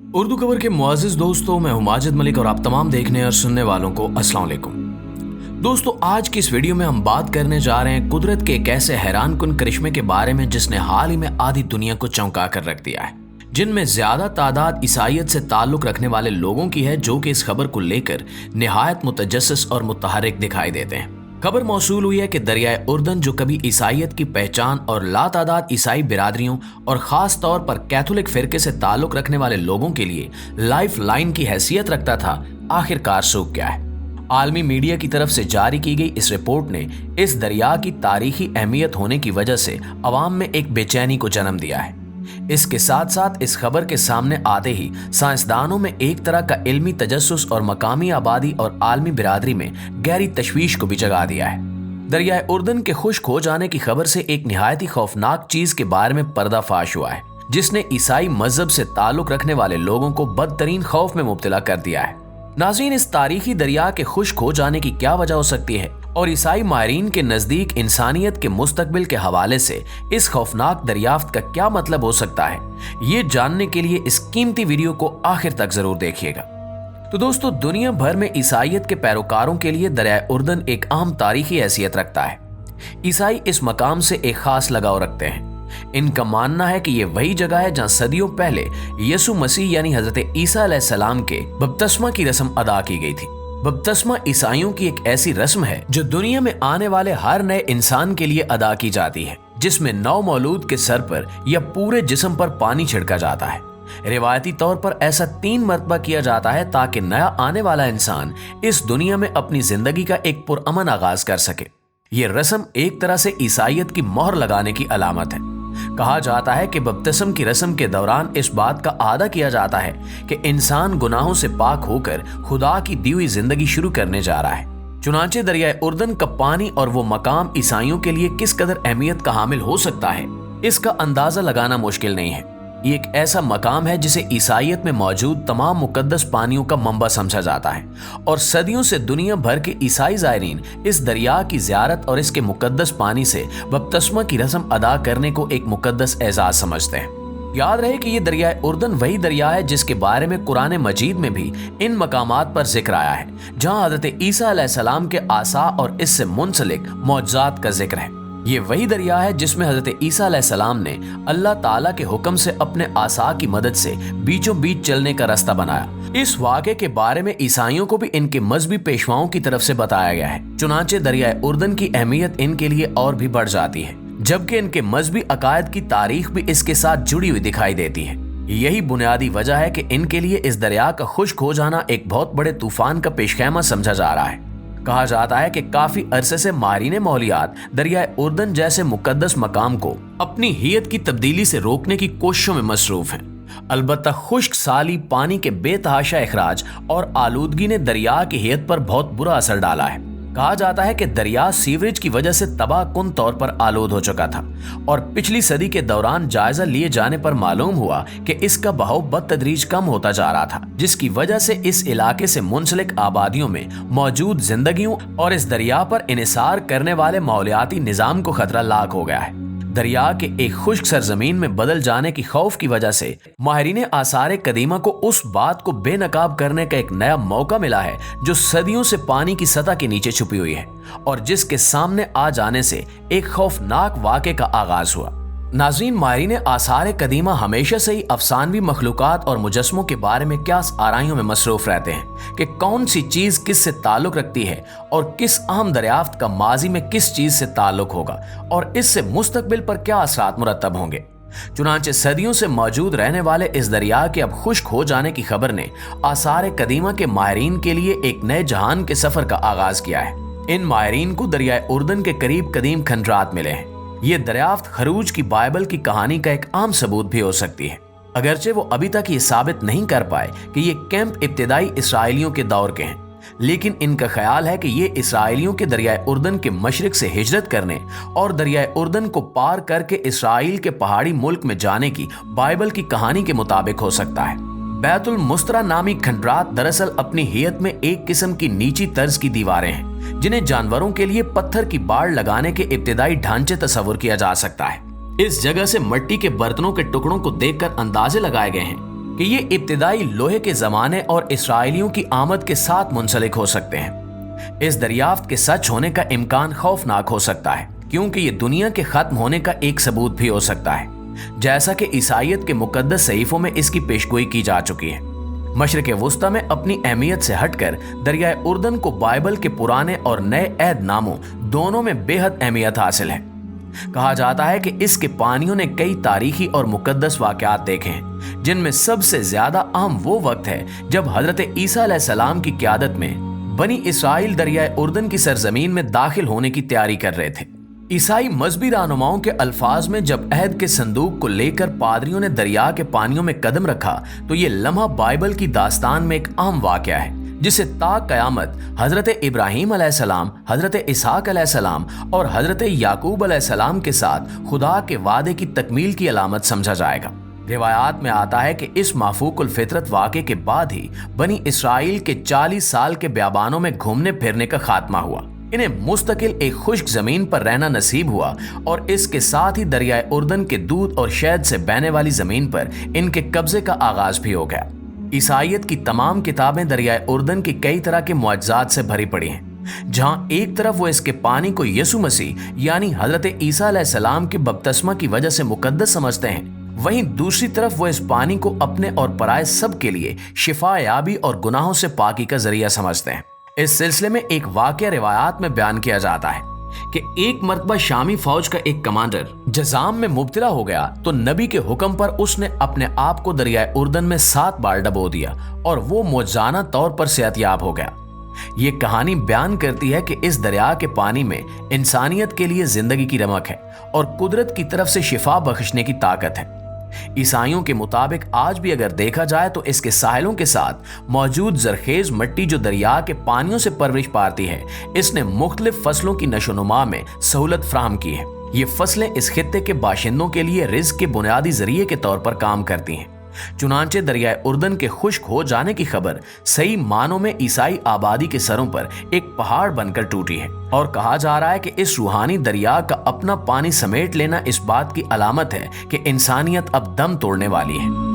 उर्दू खबर के मुआज़िज़ दोस्तों, मैं हूं माजिद मलिक और आप तमाम देखने और सुनने वालों को अस्सलाम वालेकुम। दोस्तों, आज की इस वीडियो में हम बात करने जा रहे हैं कुदरत के एक ऐसे हैरानकुन करिश्मे के बारे में जिसने हाल ही में आधी दुनिया को चौंका कर रख दिया है, जिनमें ज्यादा तादाद ईसाईयत से ताल्लुक रखने वाले लोगों की है, जो कि इस खबर को लेकर निहायत मुतजस्सिस और मुतहर्रिक दिखाई देते हैं। खबर मौसूल हुई है कि दरियाए उर्दन, जो कभी ईसाईयत की पहचान और लातादाद ईसाई बिरादरियों और ख़ास तौर पर कैथोलिक फ़िरके से ताल्लुक़ रखने वाले लोगों के लिए लाइफ लाइन की हैसियत रखता था, आखिरकार सूख गया है। आलमी मीडिया की तरफ से जारी की गई इस रिपोर्ट ने इस दरिया की तारीखी अहमियत होने की वजह से अवाम में एक बेचैनी को जन्म दिया है। इसके साथ साथ इस खबर के सामने आते ही साइंसदानों में एक तरह का इल्मी तजस्सुस और मकामी आबादी और आलमी बिरादरी में गहरी तशवीश को भी जगा दिया है। दरियाए उर्दन के खुश्क हो जाने की खबर से एक निहायती खौफनाक चीज के बारे में पर्दाफाश हुआ है, जिसने ईसाई मजहब से ताल्लुक रखने वाले लोगों को बदतरीन खौफ में मुब्तला कर दिया है। नाज़रीन, इस तारीखी दरिया के खुश्क हो जाने की क्या वजह हो सकती है और ईसाई माहिरीन के नजदीक इंसानियत के मुस्तकबिल के हवाले से इस खौफनाक दरियाफ्त का क्या मतलब हो सकता है, ये जानने के लिए इस कीमती वीडियो को आखिर तक जरूर देखिएगा। तो दोस्तों, दुनिया भर में ईसाईयत के पैरोकारों के लिए दरियाए उर्दन एक अहम तारीखी हैसियत रखता है। ईसाई इस मकाम से एक खास लगाव रखते हैं। इनका मानना है कि ये वही जगह है जहां सदियों पहले यसु मसीह यानी हजरत ईसा अलैहिस्सलाम के बपतिस्मा की रस्म अदा की गई थी। बपतिस्मा ईसाइयों की एक ऐसी रस्म है जो दुनिया में आने वाले हर नए इंसान के लिए अदा की जाती है, जिसमें नौ मौलूद के सर पर या पूरे जिस्म पर पानी छिड़का जाता है। रिवायती तौर पर ऐसा 3 मरतबा किया जाता है ताकि नया आने वाला इंसान इस दुनिया में अपनी जिंदगी का एक पुरअमन आगाज कर सके। ये रस्म एक तरह से ईसाईयत की मोहर लगाने की अलामत है। कहा जाता है कि बपतिस्म की रस्म के दौरान इस बात का आदा किया जाता है कि इंसान गुनाहों से पाक होकर खुदा की दी हुई जिंदगी शुरू करने जा रहा है। चुनांचे दरियाए उर्दन का पानी और वो मकाम ईसाइयों के लिए किस कदर अहमियत का हामिल हो सकता है, इसका अंदाजा लगाना मुश्किल नहीं है। ये एक ऐसा मकाम है जिसे ईसाईयत में मौजूद तमाम मुकद्दस पानियों का मंबा समझा जाता है और सदियों से दुनिया भर के ईसाई ज़ायरीन इस दरिया की ज़ियारत और इसके मुकद्दस पानी से बपतिस्मा की रस्म अदा करने को एक मुकद्दस एजाज समझते हैं। याद रहे कि ये दरियाए उर्दन वही दरिया है जिसके बारे में कुरान मजीद में भी इन मकामात पर जिक्र आया है, जहाँ हज़रत ईसा अलैहिस्सलाम के आसा और इससे मुंसलिक मौजज़ात का जिक्र है। ये वही दरिया है जिसमें हजरत ईसा अलैहिस्सलाम ने अल्लाह ताला के हुक्म से अपने आसा की मदद से बीचों बीच चलने का रास्ता बनाया। इस वाक़े के बारे में ईसाइयों को भी इनके मजहबी पेशवाओं की तरफ से बताया गया है। चुनांचे दरियाए उर्दन की अहमियत इनके लिए और भी बढ़ जाती है, जबकि इनके मजहबी अकायद की तारीख भी इसके साथ जुड़ी हुई दिखाई देती है। यही बुनियादी वजह है कि इनके लिए इस दरिया का खुश्क हो जाना एक बहुत बड़े तूफान का पेशखैमा समझा जा रहा है। कहा जाता है कि काफी अरसे से माहिरीन मौलियात दरियाए उर्दन जैसे मुकद्दस मकाम को अपनी हियत की तब्दीली से रोकने की कोशिशों में मसरूफ हैं। अलबत्ता खुश्क साली, पानी के बेतहाशा इखराज और आलूदगी ने दरिया की हियत पर बहुत बुरा असर डाला है। कहा जाता है कि दरिया सीवरेज की वजह से तबाहकुन तौर पर आलूद हो चुका था और पिछली सदी के दौरान जायजा लिए जाने पर मालूम हुआ कि इसका बहाव बदतदरीज कम होता जा रहा था, जिसकी वजह से इस इलाके से मुंसलिक आबादियों में मौजूद जिंदगियों और इस दरिया पर इन्हिसार करने वाले माहौलियाती निजाम को खतरा लाक हो गया है। दरिया के एक खुश्क सरजमीन में बदल जाने की खौफ की वजह से माहिरीन आसार कदीमा को उस बात को बेनकाब करने का एक नया मौका मिला है जो सदियों से पानी की सतह के नीचे छुपी हुई है और जिसके सामने आ जाने से एक खौफनाक वाक़े का आगाज हुआ। नाज़रीन, माहिरीन आसार कदीमा हमेशा से ही अफसानवी मखलूकात और मुजस्मों के बारे में क्या आराइयों में मसरूफ रहते हैं कि कौन सी चीज किस से ताल्लुक रखती है और किस अहम दरियाफ्त का माजी में किस चीज से ताल्लुक होगा और इससे मुस्तकबिल पर क्या असरात मुरतब होंगे। चुनांचे सदियों से मौजूद रहने वाले इस दरिया के अब खुश्क हो जाने की खबर ने आसार कदीमा के माहिरीन के लिए एक नए जहान के सफर का आगाज किया है। इन माहिरीन को दरियाए उर्दन के करीब कदीम खंडरात मिले हैं। ये दरियाफ्त खरूज की बाइबल की कहानी का एक आम सबूत भी हो सकती है, अगरचे वो अभी तक ये साबित नहीं कर पाए कि ये कैंप इब्तिदाई इसराइलियों के दौर के हैं, लेकिन इनका ख्याल है कि ये इसराइलियों के दरियाए उर्दन के मशरिक से हिजरत करने और दरियाए उर्दन को पार करके इसराइल के पहाड़ी मुल्क में जाने की बाइबल की कहानी के मुताबिक हो सकता है। बैतुल मुस्तरा नामी खंडरात दरअसल अपनी हियत में एक किस्म की नीची तर्ज की दीवारें हैं, जिन्हें जानवरों के लिए पत्थर की बाड़ लगाने के इब्तिदाई ढांचे तस्वुर किया जा सकता है। इस जगह से मिट्टी के बर्तनों के टुकड़ों को देखकर अंदाजे लगाए गए हैं कि ये इब्तिदाई लोहे के ज़माने और इसराइलियों की आमद के साथ मुंसलिक हो सकते हैं। इस दरियाफ्त के सच होने का इम्कान खौफनाक हो सकता है, क्योंकि ये दुनिया के खत्म होने का एक सबूत भी हो सकता है, जैसा कि ईसाइयत के मुकद्दस सहीफों में इसकी पेशगोई की जा चुकी है। मशरिक़ वुस्ता में अपनी अहमियत से हटकर दरियाए उर्दन को बाइबल के पुराने और नए अहद नामों दोनों में बेहद अहमियत हासिल है। कहा जाता है कि इसके पानियों ने कई तारीखी और मुकद्दस वाक़यात देखे हैं, जिनमें सबसे ज्यादा अहम वो वक्त है जब हजरत ईसा अलैहिस्सलाम की क़यादत में बनी इसराइल दरियाए उर्दन की सरजमीन में दाखिल होने की तैयारी कर रहे थे। ईसाई मजहबी रहनुमाओं के अल्फाज में जब अहद के संदूक को लेकर पादरियों ने दरिया के पानियों में कदम रखा तो ये लम्हा बाइबल की दास्तान में एक अहम वाक़या है, जिसे ता क़यामत हजरत इब्राहीम अलैहिस्सलाम, हजरत इसहाक अलैहिस्सलाम और हजरत याकूब अलैहिस्सलाम के साथ खुदा के वादे की तकमील की अलामत समझा जाएगा। रिवायात में आता है कि इस माफूकुल फितरत वाक़े के बाद ही बनी इसराइल के 40 साल के बियाबानों में घूमने फिरने का खात्मा हुआ। इन्हें मुस्तकिल एक खुश्क जमीन पर रहना नसीब हुआ और इसके साथ ही दरियाए उर्दन के दूध और शहद से बहने वाली जमीन पर इनके कब्जे का आगाज भी हो गया। ईसाइयत की तमाम किताबें दरियाए उर्दन की कई तरह के मुअज्जात से भरी पड़ी हैं, जहां एक तरफ वो इसके पानी को यसु मसीह यानी हजरत ईसा अलैहिस्सलाम के बपतिस्मा की वजह से मुकद्दस समझते हैं, वहीं दूसरी तरफ वो इस पानी को अपने और पराये सब के लिए शिफा याबी और गुनाहों से पाकी का जरिया समझते हैं। इस सिलसिले में एक वाक़या रिवायात में बयान किया जाता है कि एक मर्तबा शामी फौज का एक कमांडर जज़ाम में मुब्तला हो गया तो नबी के हुक्म पर उसने अपने आप को दरियाए उर्दन में 7 बार डबो दिया और वो मौजाना तौर पर सेहतयाब हो गया। ये कहानी बयान करती है कि इस दरिया के पानी में इंसानियत के लिए जिंदगी की रमक है और कुदरत की तरफ से शिफा बख्शने की ताकत है। ईसाइयों के मुताबिक आज भी अगर देखा जाए तो इसके साहिलों के साथ मौजूद जरखेज मिट्टी जो दरिया के पानियों से परवरिश पाती है, इसने मुख्तलिफ फसलों की नशोनुमा में सहूलत फ्राहम की है। ये फसलें इस खित्ते के बाशिंदों के लिए रिज़्क़ के बुनियादी जरिए के तौर पर काम करती हैं। चुनांचे दरियाए उर्दन के खुश्क हो जाने की खबर सही मानों में ईसाई आबादी के सरों पर एक पहाड़ बनकर टूटी है और कहा जा रहा है कि इस रूहानी दरिया का अपना पानी समेट लेना इस बात की अलामत है कि इंसानियत अब दम तोड़ने वाली है।